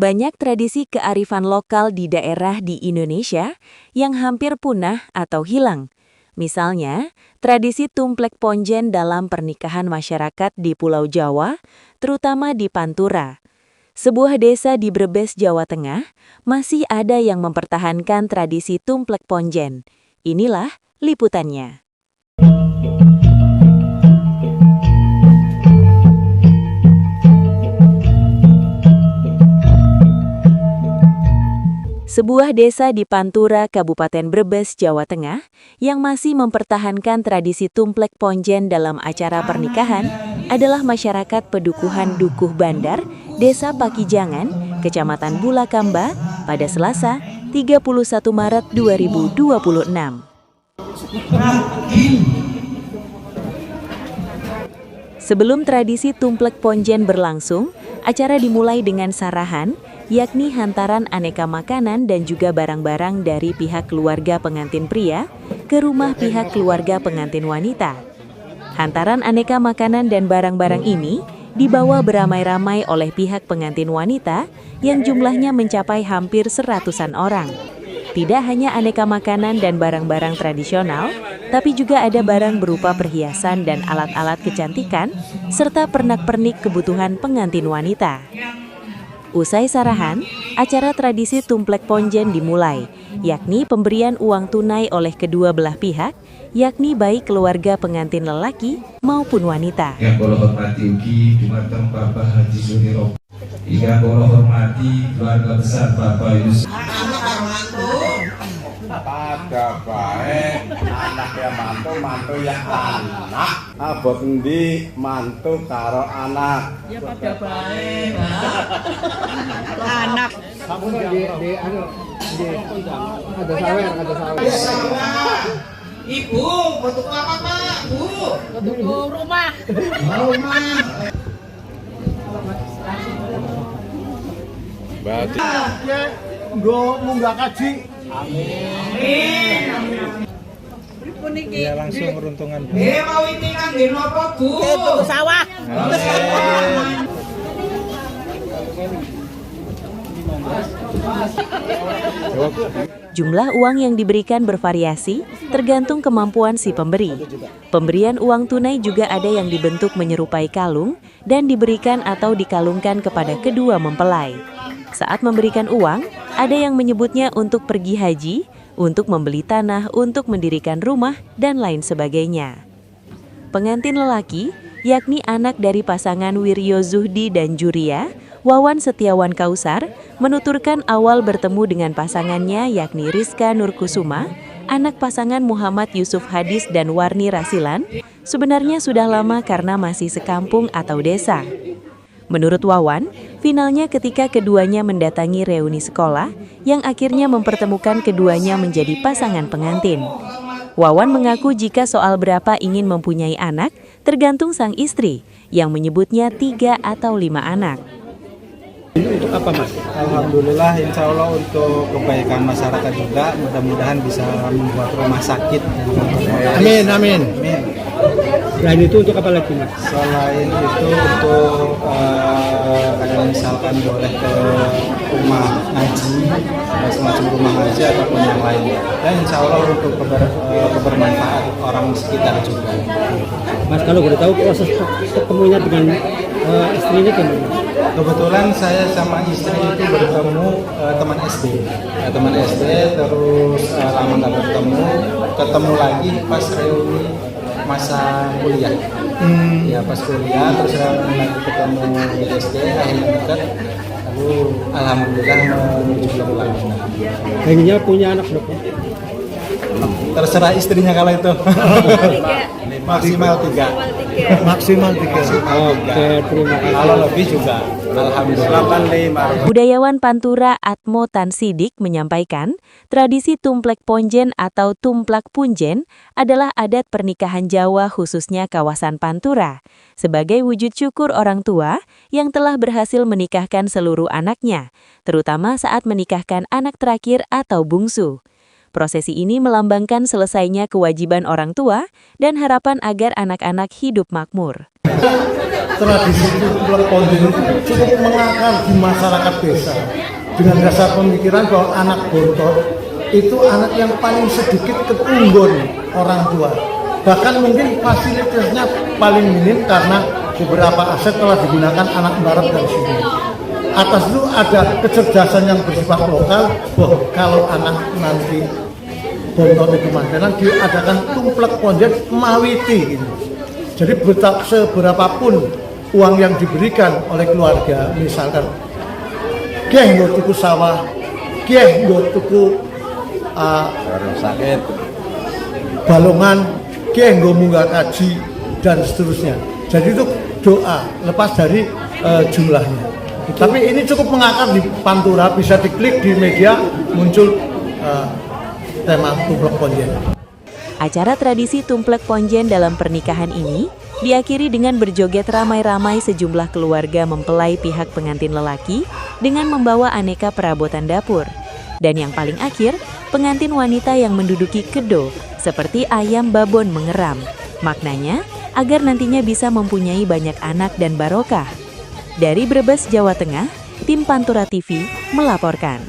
Banyak tradisi kearifan lokal di daerah di Indonesia yang hampir punah atau hilang. Misalnya, tradisi tumplek ponjen dalam pernikahan masyarakat di Pulau Jawa, terutama di Pantura. Sebuah desa di Brebes, Jawa Tengah, masih ada yang mempertahankan tradisi tumplek ponjen. Inilah liputannya. Sebuah desa di Pantura, Kabupaten Brebes, Jawa Tengah, yang masih mempertahankan tradisi tumplek ponjen dalam acara pernikahan adalah masyarakat Pedukuhan Dukuh Bandar, Desa Pakijangan, Kecamatan Bulakamba, pada Selasa, 31 Maret 2026. Sebelum tradisi tumplek ponjen berlangsung, acara dimulai dengan sarahan, yakni hantaran aneka makanan dan juga barang-barang dari pihak keluarga pengantin pria ke rumah pihak keluarga pengantin wanita. Hantaran aneka makanan dan barang-barang ini dibawa beramai-ramai oleh pihak pengantin wanita yang jumlahnya mencapai hampir 100-an orang. Tidak hanya aneka makanan dan barang-barang tradisional, tapi juga ada barang berupa perhiasan dan alat-alat kecantikan, serta pernak-pernik kebutuhan pengantin wanita. Usai sarahan, acara tradisi tumplek ponjen dimulai, yakni pemberian uang tunai oleh kedua belah pihak, yakni baik keluarga pengantin lelaki maupun wanita. Yang kula hormati ugi dumateng Bapak Haji Suniro. Yang kula hormati keluarga besar Bapak Yusuf. Pada baik, anak ya mantu ya anak. Abot endi mantu karo anak. Ya pada baik, anak. Kamu ada sawer. Ibu, untuk apa Pak? Bu, Untuk rumah. rumah. Berarti Munggah kaji. Ya langsung peruntungan. Mau ini kan di nopo Bu? Untuk sawah. Jumlah uang yang diberikan bervariasi, tergantung kemampuan si pemberi. Pemberian uang tunai juga ada yang dibentuk menyerupai kalung dan diberikan atau dikalungkan kepada kedua mempelai. Saat memberikan uang, ada yang menyebutnya untuk pergi haji, untuk membeli tanah, untuk mendirikan rumah, dan lain sebagainya. Pengantin lelaki, yakni anak dari pasangan Wiryo Zuhdi dan Juria, Wawan Setiawan Kausar, menuturkan awal bertemu dengan pasangannya yakni Rizka Nurkusuma, anak pasangan Muhammad Yusuf Hadis dan Warni Rasilan, sebenarnya sudah lama karena masih sekampung atau desa. Menurut Wawan, finalnya ketika keduanya mendatangi reuni sekolah yang akhirnya mempertemukan keduanya menjadi pasangan pengantin. Wawan mengaku jika soal berapa ingin mempunyai anak, tergantung sang istri yang menyebutnya 3 atau 5 anak. Untuk apa Mas? Alhamdulillah insya Allah untuk kebaikan masyarakat juga, mudah-mudahan bisa membuat rumah sakit. Amin. Amin. Selain itu untuk apa lagi Mas? Selain itu untuk kayak misalkan boleh ke rumah ngaji, semacam rumah ngaji ataupun yang lain. Dan insya Allah untuk kebermanfaat orang sekitar juga. Mas, kalau boleh tahu proses ketemunya dengan istrinya gimana? Kebetulan saya sama istri itu bertemu teman SD, teman SD terus lama nggak ketemu lagi pas reuni masa kuliah. Ya pas kuliah terus lagi ketemu di SD akhirnya dekat, lalu alhamdulillah menuju ke bulan. Pengennya punya anak berapa? Terserah istrinya kalau itu. Maksimal 3. Maksimal 3. Oke, terima kasih. Kalau lebih juga alhamdulillah. Budayawan Pantura Atmo Tan Sidik menyampaikan, tradisi tumplek ponjen atau tumplak punjen adalah adat pernikahan Jawa khususnya kawasan Pantura, sebagai wujud syukur orang tua yang telah berhasil menikahkan seluruh anaknya, terutama saat menikahkan anak terakhir atau bungsu. Prosesi ini melambangkan selesainya kewajiban orang tua dan harapan agar anak-anak hidup makmur. Tradisi tumplek ponjen cukup mengakar di masyarakat desa dengan dasar pemikiran bahwa anak bontot itu anak yang paling sedikit ketunggon orang tua. Bahkan mungkin fasilitasnya paling minim karena beberapa aset telah digunakan anak barat dan sini. Atas itu ada kecerdasan yang bersifat lokal bahwa kalau anak nanti bontot itu mantenan diadakan tumplek ponjen mawiti gitu. Jadi seberapapun uang yang diberikan oleh keluarga, misalkan geh nggo tuku sawah, geh nggo tuku sakit, balongan, geh nggo munggah kaji dan seterusnya. Jadi itu doa lepas dari jumlahnya. Tapi ini cukup mengakar di Pantura, bisa diklik di media muncul tema tumplek ponjen. Acara tradisi tumplek ponjen dalam pernikahan ini diakhiri dengan berjoget ramai-ramai sejumlah keluarga mempelai pihak pengantin lelaki dengan membawa aneka perabotan dapur. Dan yang paling akhir, pengantin wanita yang menduduki kedo seperti ayam babon mengeram. Maknanya agar nantinya bisa mempunyai banyak anak dan barokah. Dari Brebes, Jawa Tengah, tim Pantura TV melaporkan.